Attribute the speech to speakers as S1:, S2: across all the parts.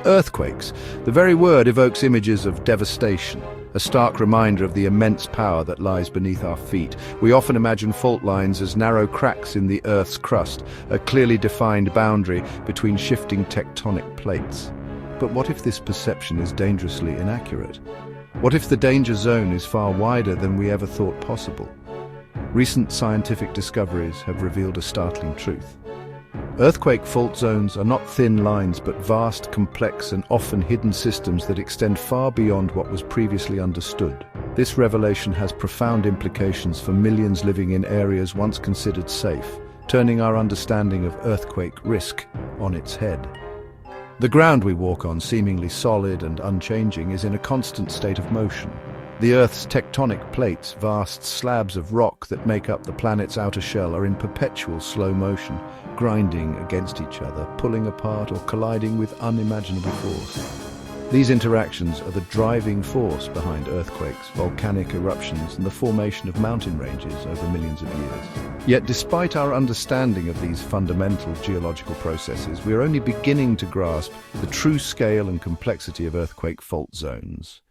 S1: Earthquakes. The very word evokes images of devastation, a stark reminder of the immense power that lies beneath our feet. We often imagine fault lines as narrow cracks in the Earth's crust, a clearly defined boundary between shifting tectonic plates. But what if this perception is dangerously inaccurate? What if the danger zone is far wider than we ever thought possible? Recent scientific discoveries have revealed a startling truth. Earthquake fault zones are not thin lines, but vast, complex, and often hidden systems that extend far beyond what was previously understood. This revelation has profound implications for millions living in areas once considered safe, turning our understanding of earthquake risk on its head. The ground we walk on, seemingly solid and unchanging, is in a constant state of motion. The Earth's tectonic plates, vast slabs of rock that make up the planet's outer shell, are in perpetual slow motion, grinding against each other, pulling apart or colliding with unimaginable force. These interactions are the driving force behind earthquakes, volcanic eruptions, and the formation of mountain ranges over millions of years. Yet despite our understanding of these fundamental geological processes, we are only beginning to grasp the true scale and complexity of earthquake fault zones.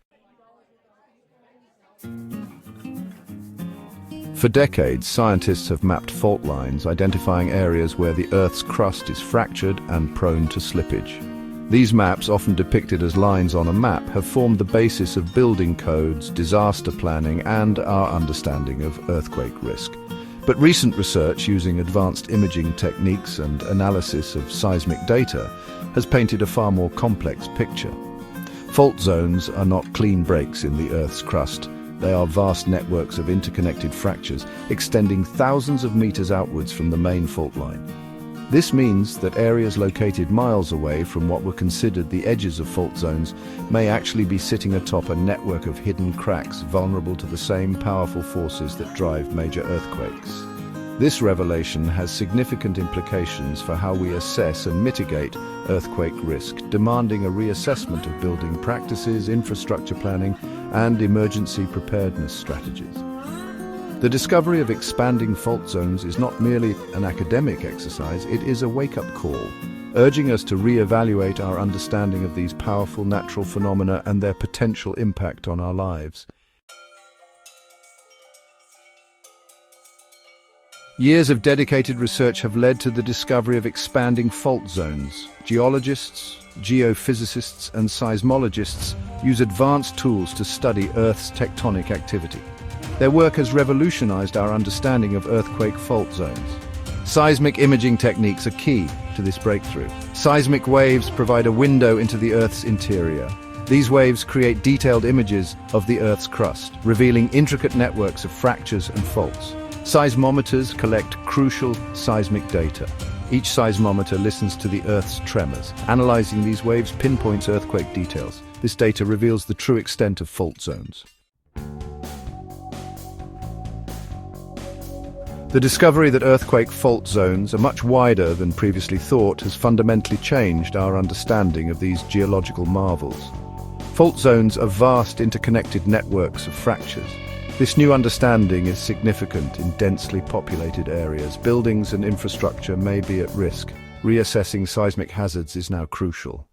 S1: For decades, scientists have mapped fault lines, identifying areas where the Earth's crust is fractured and prone to slippage. These maps, often depicted as lines on a map, have formed the basis of building codes, disaster planning, and our understanding of earthquake risk. But recent research using advanced imaging techniques and analysis of seismic data has painted a far more complex picture. Fault zones are not clean breaks in the Earth's crust. They are vast networks of interconnected fractures extending thousands of meters outwards from the main fault line. This means that areas located miles away from what were considered the edges of fault zones may actually be sitting atop a network of hidden cracks vulnerable to the same powerful forces that drive major earthquakes. This revelation has significant implications for how we assess and mitigate earthquake risk, demanding a reassessment of building practices, infrastructure planning, and emergency preparedness strategies. The discovery of expanding fault zones is not merely an academic exercise, it is a wake-up call, urging us to re-evaluate our understanding of these powerful natural phenomena and their potential impact on our lives. Years of dedicated research have led to the discovery of expanding fault zones. Geologists, geophysicists, and seismologists use advanced tools to study Earth's tectonic activity. Their work has revolutionized our understanding of earthquake fault zones. Seismic imaging techniques are key to this breakthrough. Seismic waves provide a window into the Earth's interior. These waves create detailed images of the Earth's crust, revealing intricate networks of fractures and faults. Seismometers collect crucial seismic data. Each seismometer listens to the Earth's tremors. Analyzing these waves pinpoints earthquake details. This data reveals the true extent of fault zones. The discovery that earthquake fault zones are much wider than previously thought has fundamentally changed our understanding of these geological marvels. Fault zones are vast interconnected networks of fractures. This new understanding is significant in densely populated areas. Buildings and infrastructure may be at risk. Reassessing seismic hazards is now crucial.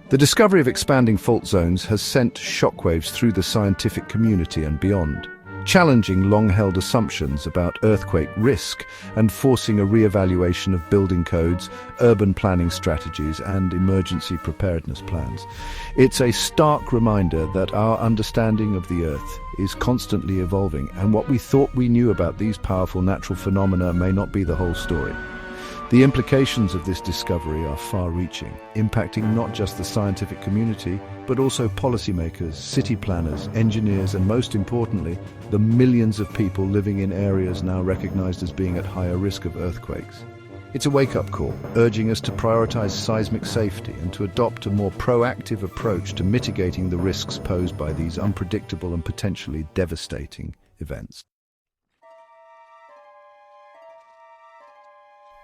S1: The discovery of expanding fault zones has sent shockwaves through the scientific community and beyond, challenging long-held assumptions about earthquake risk and forcing a re-evaluation of building codes, urban planning strategies, and emergency preparedness plans. It's a stark reminder that our understanding of the Earth is constantly evolving, and what we thought we knew about these powerful natural phenomena may not be the whole story. The implications of this discovery are far-reaching, impacting not just the scientific community, but also policymakers, city planners, engineers, and most importantly, the millions of people living in areas now recognized as being at higher risk of earthquakes. It's a wake-up call, urging us to prioritize seismic safety and to adopt a more proactive approach to mitigating the risks posed by these unpredictable and potentially devastating events.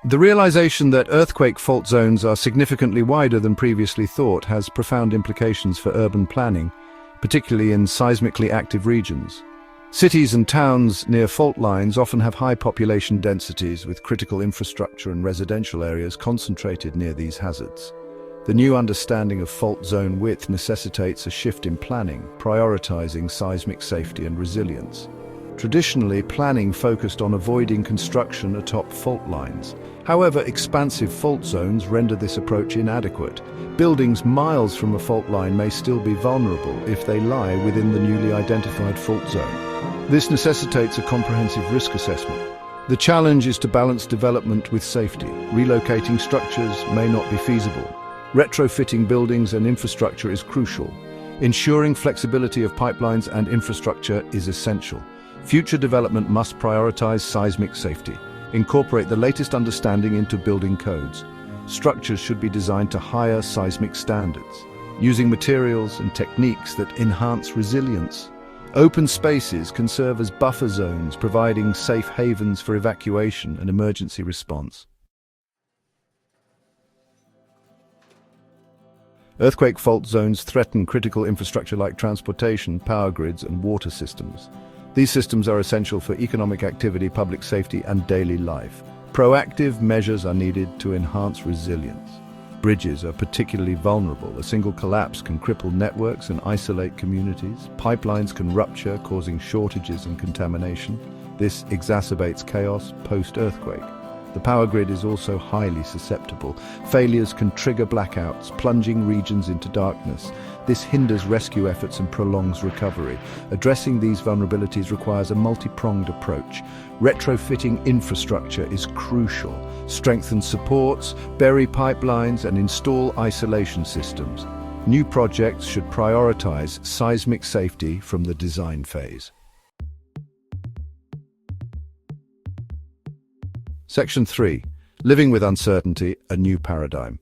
S1: The realization that earthquake fault zones are significantly wider than previously thought has profound implications for urban planning, particularly in seismically active regions. Cities and towns near fault lines often have high population densities with critical infrastructure and residential areas concentrated near these hazards. The new understanding of fault zone width necessitates a shift in planning, prioritizing seismic safety and resilience. Traditionally, planning focused on avoiding construction atop fault lines. However, expansive fault zones render this approach inadequate. Buildings miles from a fault line may still be vulnerable if they lie within the newly identified fault zone. This necessitates a comprehensive risk assessment. The challenge is to balance development with safety. Relocating structures may not be feasible. Retrofitting buildings and infrastructure is crucial. Ensuring flexibility of pipelines and infrastructure is essential. Future development must prioritize seismic safety. Incorporate the latest understanding into building codes. Structures should be designed to higher seismic standards, using materials and techniques that enhance resilience. Open spaces can serve as buffer zones, providing safe havens for evacuation and emergency response. Earthquake fault zones threaten critical infrastructure like transportation, power grids, and water systems. These systems are essential for economic activity, public safety, and daily life. Proactive measures are needed to enhance resilience. Bridges are particularly vulnerable. A single collapse can cripple networks and isolate communities. Pipelines can rupture, causing shortages and contamination. This exacerbates chaos post-earthquake. The power grid is also highly susceptible. Failures can trigger blackouts, plunging regions into darkness. This hinders rescue efforts and prolongs recovery. Addressing these vulnerabilities requires a multi-pronged approach. Retrofitting infrastructure is crucial. Strengthen supports, bury pipelines, and install isolation systems. New projects should prioritize seismic safety from the design phase. Section 3. Living with Uncertainty, a New Paradigm.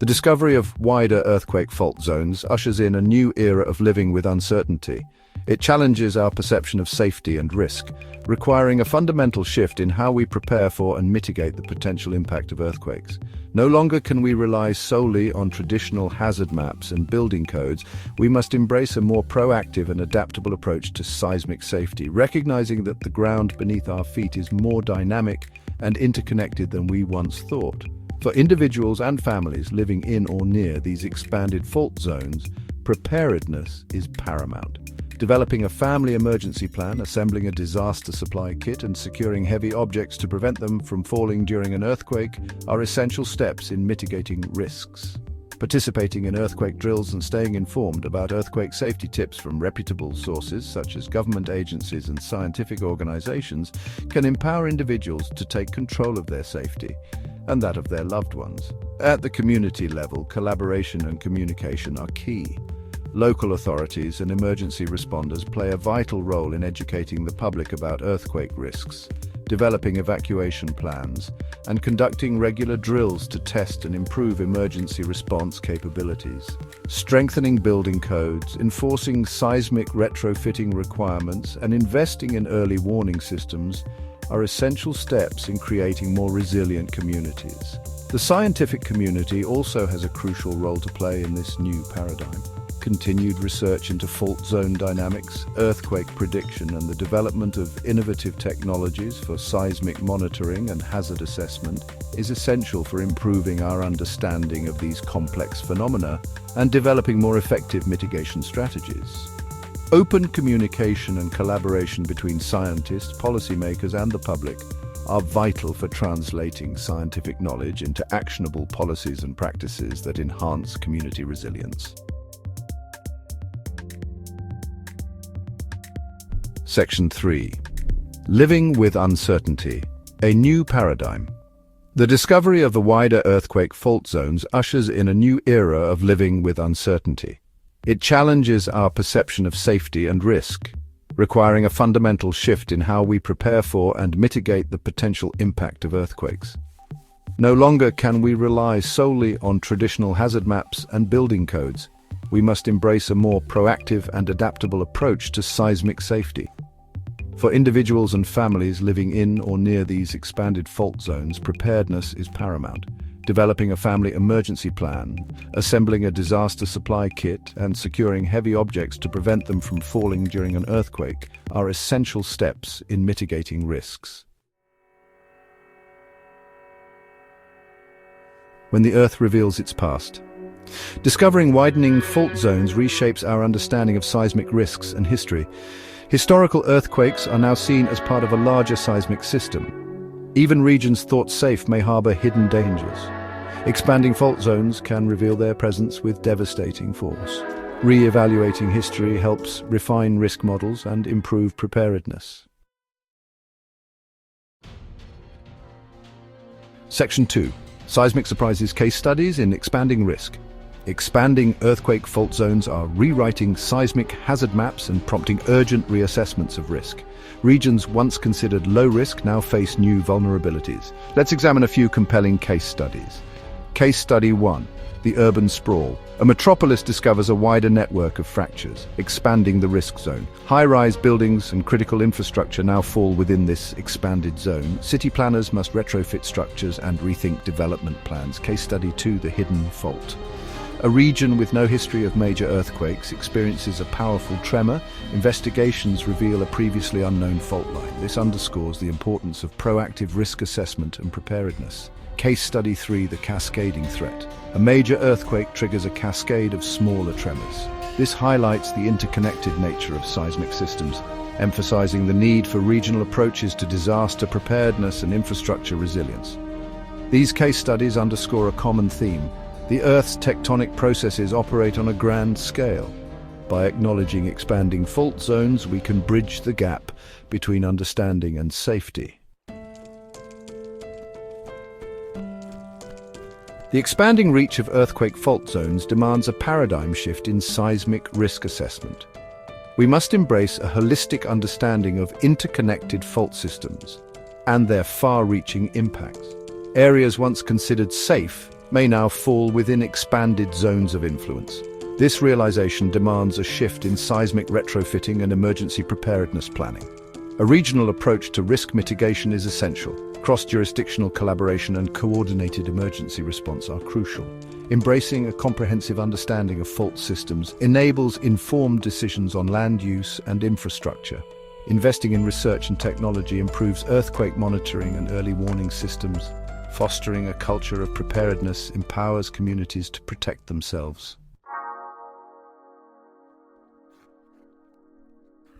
S1: The discovery of wider earthquake fault zones ushers in a new era of living with uncertainty. It challenges our perception of safety and risk, requiring a fundamental shift in how we prepare for and mitigate the potential impact of earthquakes. No longer can we rely solely on traditional hazard maps and building codes. We must embrace a more proactive and adaptable approach to seismic safety, recognizing that the ground beneath our feet is more dynamic and interconnected than we once thought. For individuals and families living in or near these expanded fault zones, preparedness is paramount. Developing a family emergency plan, assembling a disaster supply kit, and securing heavy objects to prevent them from falling during an earthquake are essential steps in mitigating risks. Participating in earthquake drills and staying informed about earthquake safety tips from reputable sources such as government agencies and scientific organizations can empower individuals to take control of their safety and that of their loved ones. At the community level, collaboration and communication are key. Local authorities and emergency responders play a vital role in educating the public about earthquake risks, developing evacuation plans, and conducting regular drills to test and improve emergency response capabilities. Strengthening building codes, enforcing seismic retrofitting requirements, and investing in early warning systems are essential steps in creating more resilient communities. The scientific community also has a crucial role to play in this new paradigm. Continued research into fault zone dynamics, earthquake prediction, and the development of innovative technologies for seismic monitoring and hazard assessment is essential for improving our understanding of these complex phenomena and developing more effective mitigation strategies. Open communication and collaboration between scientists, policymakers, and the public are vital for translating scientific knowledge into actionable policies and practices that enhance community resilience. Section 3. Living with Uncertainty, a New Paradigm. The discovery of the wider earthquake fault zones ushers in a new era of living with uncertainty. It challenges our perception of safety and risk, requiring a fundamental shift in how we prepare for and mitigate the potential impact of earthquakes. No longer can we rely solely on traditional hazard maps and building codes. We must embrace a more proactive and adaptable approach to seismic safety. For individuals and families living in or near these expanded fault zones, preparedness is paramount. developing a family emergency plan, assembling a disaster supply kit, and securing heavy objects to prevent them from falling during an earthquake are essential steps in mitigating risks. When the Earth reveals its past. Discovering widening fault zones reshapes our understanding of seismic risks and history. Historical earthquakes are now seen as part of a larger seismic system. Even regions thought safe may harbor hidden dangers. Expanding fault zones can reveal their presence with devastating force. Re-evaluating history helps refine risk models and improve preparedness. Section 2. Seismic Surprises Case Studies in Expanding Risk. Expanding earthquake fault zones are rewriting seismic hazard maps and prompting urgent reassessments of risk. Regions once considered low risk now face new vulnerabilities. Let's examine a few compelling case studies. Case Study 1. The urban sprawl. A metropolis discovers a wider network of fractures, expanding the risk zone. High-rise buildings and critical infrastructure now fall within this expanded zone. City planners must retrofit structures and rethink development plans. Case Study 2. The hidden fault. A region with no history of major earthquakes experiences a powerful tremor. Investigations reveal a previously unknown fault line. This underscores the importance of proactive risk assessment and preparedness. Case Study 3. The cascading threat. A major earthquake triggers a cascade of smaller tremors. This highlights the interconnected nature of seismic systems, emphasizing the need for regional approaches to disaster preparedness and infrastructure resilience. These case studies underscore a common theme. The Earth's tectonic processes operate on a grand scale. By acknowledging expanding fault zones, we can bridge the gap between understanding and safety. The expanding reach of earthquake fault zones demands a paradigm shift in seismic risk assessment. We must embrace a holistic understanding of interconnected fault systems and their far-reaching impacts. Areas once considered safe may now fall within expanded zones of influence. This realization demands a shift in seismic retrofitting and emergency preparedness planning. A regional approach to risk mitigation is essential. Cross-jurisdictional collaboration and coordinated emergency response are crucial. Embracing a comprehensive understanding of fault systems enables informed decisions on land use and infrastructure. Investing in research and technology improves earthquake monitoring and early warning systems. Fostering a culture of preparedness empowers communities to protect themselves.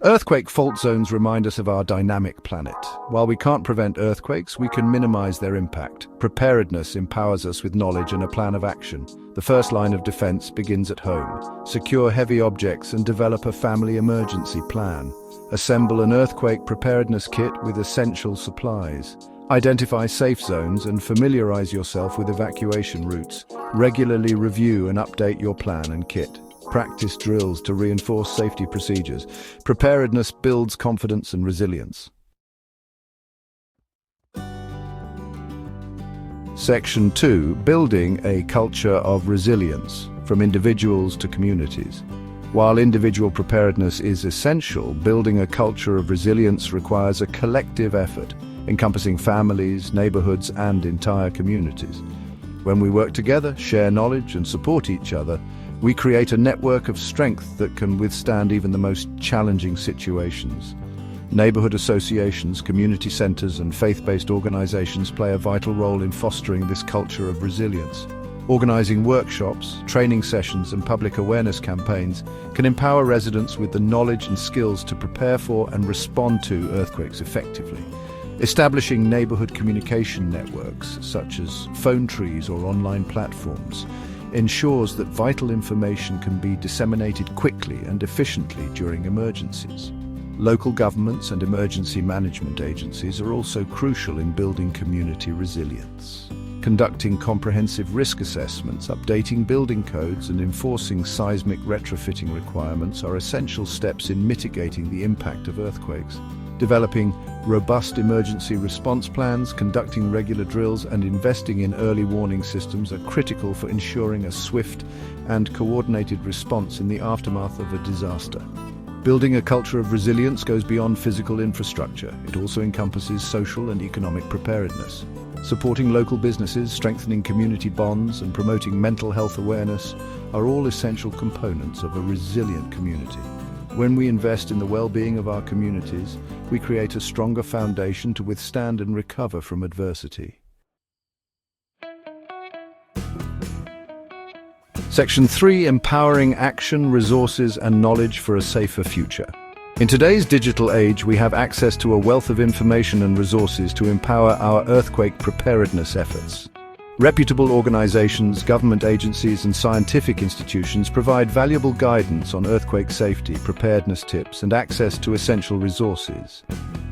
S1: Earthquake fault zones remind us of our dynamic planet. While we can't prevent earthquakes, we can minimize their impact. Preparedness empowers us with knowledge and a plan of action. The first line of defense begins at home. Secure heavy objects and develop a family emergency plan. Assemble an earthquake preparedness kit with essential supplies. Identify safe zones and familiarize yourself with evacuation routes. Regularly review and update your plan and kit. Practice drills to reinforce safety procedures. Preparedness builds confidence and resilience. Section 2. Building a culture of resilience, from individuals to communities. While individual preparedness is essential, building a culture of resilience requires a collective effort, encompassing families, neighborhoods, and entire communities. When we work together, share knowledge, and support each other, we create a network of strength that can withstand even the most challenging situations. Neighborhood associations, community centers, and faith-based organizations play a vital role in fostering this culture of resilience. Organizing workshops, training sessions, and public awareness campaigns can empower residents with the knowledge and skills to prepare for and respond to earthquakes effectively. Establishing neighborhood communication networks, such as phone trees or online platforms, ensures that vital information can be disseminated quickly and efficiently during emergencies. Local governments and emergency management agencies are also crucial in building community resilience. Conducting comprehensive risk assessments, updating building codes, and enforcing seismic retrofitting requirements are essential steps in mitigating the impact of earthquakes. Developing robust emergency response plans, conducting regular drills, and investing in early warning systems are critical for ensuring a swift and coordinated response in the aftermath of a disaster. Building a culture of resilience goes beyond physical infrastructure. It also encompasses social and economic preparedness. Supporting local businesses, strengthening community bonds, and promoting mental health awareness are all essential components of a resilient community. When we invest in the well-being of our communities, we create a stronger foundation to withstand and recover from adversity. Section 3: Empowering action, resources, and knowledge for a safer future. In today's digital age, we have access to a wealth of information and resources to empower our earthquake preparedness efforts. Reputable organizations, government agencies, and scientific institutions provide valuable guidance on earthquake safety, preparedness tips, and access to essential resources.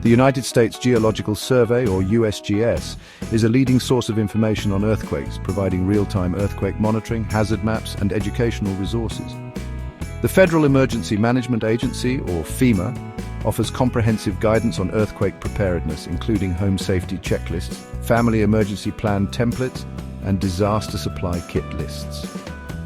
S1: The United States Geological Survey, or USGS, is a leading source of information on earthquakes, providing real-time earthquake monitoring, hazard maps, and educational resources. The Federal Emergency Management Agency, or FEMA, offers comprehensive guidance on earthquake preparedness, including home safety checklists, family emergency plan templates, and disaster supply kit lists.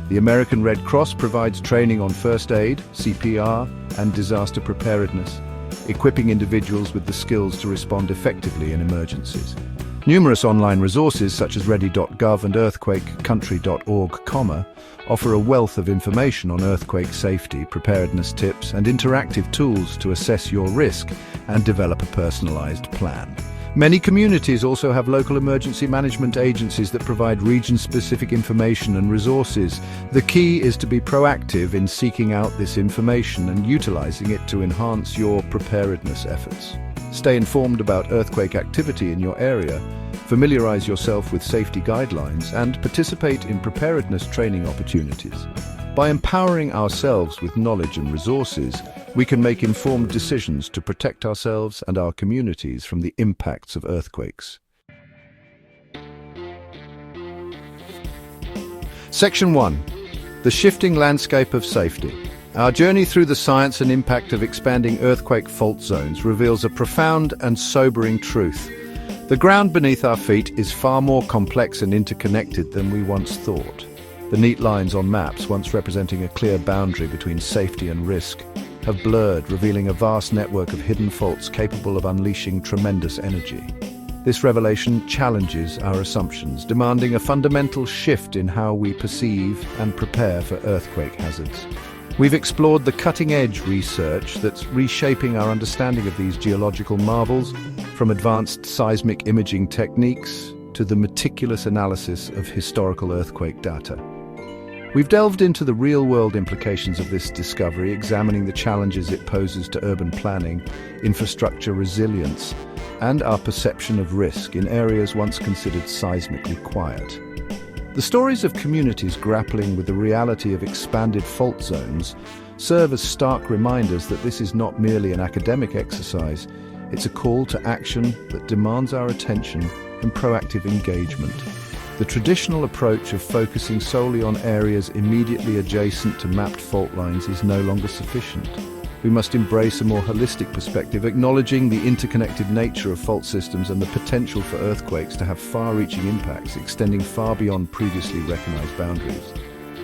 S1: The American Red Cross provides training on first aid, CPR, and disaster preparedness, equipping individuals with the skills to respond effectively in emergencies. Numerous online resources such as ready.gov and earthquakecountry.org, offer a wealth of information on earthquake safety, preparedness tips, and interactive tools to assess your risk and develop a personalized plan. Many communities also have local emergency management agencies that provide region-specific information and resources. The key is to be proactive in seeking out this information and utilizing it to enhance your preparedness efforts. Stay informed about earthquake activity in your area, familiarize yourself with safety guidelines, and participate in preparedness training opportunities. By empowering ourselves with knowledge and resources, we can make informed decisions to protect ourselves and our communities from the impacts of earthquakes. Section 1: The Shifting Landscape of Safety. Our journey through the science and impact of expanding earthquake fault zones reveals a profound and sobering truth. The ground beneath our feet is far more complex and interconnected than we once thought. The neat lines on maps, once representing a clear boundary between safety and risk, have blurred, revealing a vast network of hidden faults capable of unleashing tremendous energy. This revelation challenges our assumptions, demanding a fundamental shift in how we perceive and prepare for earthquake hazards. We've explored the cutting-edge research that's reshaping our understanding of these geological marvels, from advanced seismic imaging techniques to the meticulous analysis of historical earthquake data. We've delved into the real-world implications of this discovery, examining the challenges it poses to urban planning, infrastructure resilience, and our perception of risk in areas once considered seismically quiet. The stories of communities grappling with the reality of expanded fault zones serve as stark reminders that this is not merely an academic exercise, it's a call to action that demands our attention and proactive engagement. The traditional approach of focusing solely on areas immediately adjacent to mapped fault lines is no longer sufficient. We must embrace a more holistic perspective, acknowledging the interconnected nature of fault systems and the potential for earthquakes to have far-reaching impacts, extending far beyond previously recognized boundaries.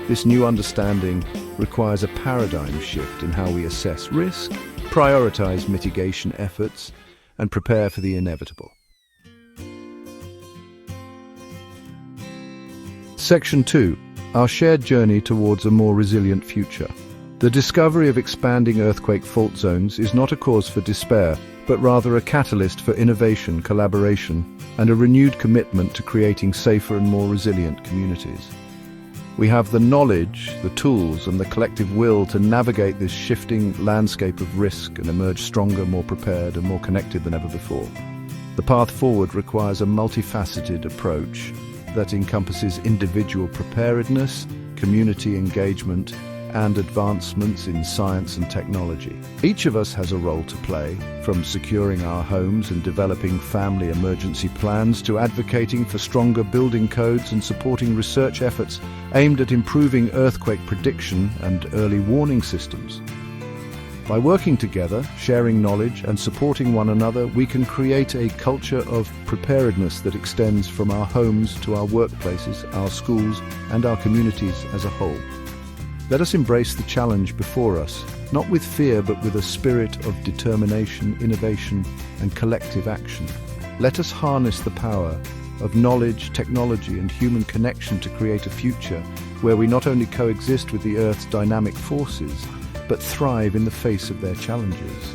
S1: This new understanding requires a paradigm shift in how we assess risk, prioritize mitigation efforts, and prepare for the inevitable. Section 2: Our shared journey towards a more resilient future. The discovery of expanding earthquake fault zones is not a cause for despair, but rather a catalyst for innovation, collaboration, and a renewed commitment to creating safer and more resilient communities. We have the knowledge, the tools, and the collective will to navigate this shifting landscape of risk and emerge stronger, more prepared, and more connected than ever before. The path forward requires a multifaceted approach that encompasses individual preparedness, community engagement, and advancements in science and technology. Each of us has a role to play, from securing our homes and developing family emergency plans to advocating for stronger building codes and supporting research efforts aimed at improving earthquake prediction and early warning systems. By working together, sharing knowledge, and supporting one another, we can create a culture of preparedness that extends from our homes to our workplaces, our schools, and our communities as a whole. Let us embrace the challenge before us, not with fear but with a spirit of determination, innovation, and collective action. Let us harness the power of knowledge, technology, and human connection to create a future where we not only coexist with the Earth's dynamic forces, but thrive in the face of their challenges.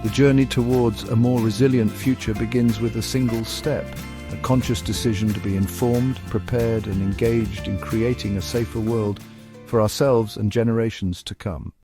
S1: The journey towards a more resilient future begins with a single step, a conscious decision to be informed, prepared, and engaged in creating a safer world for ourselves and generations to come.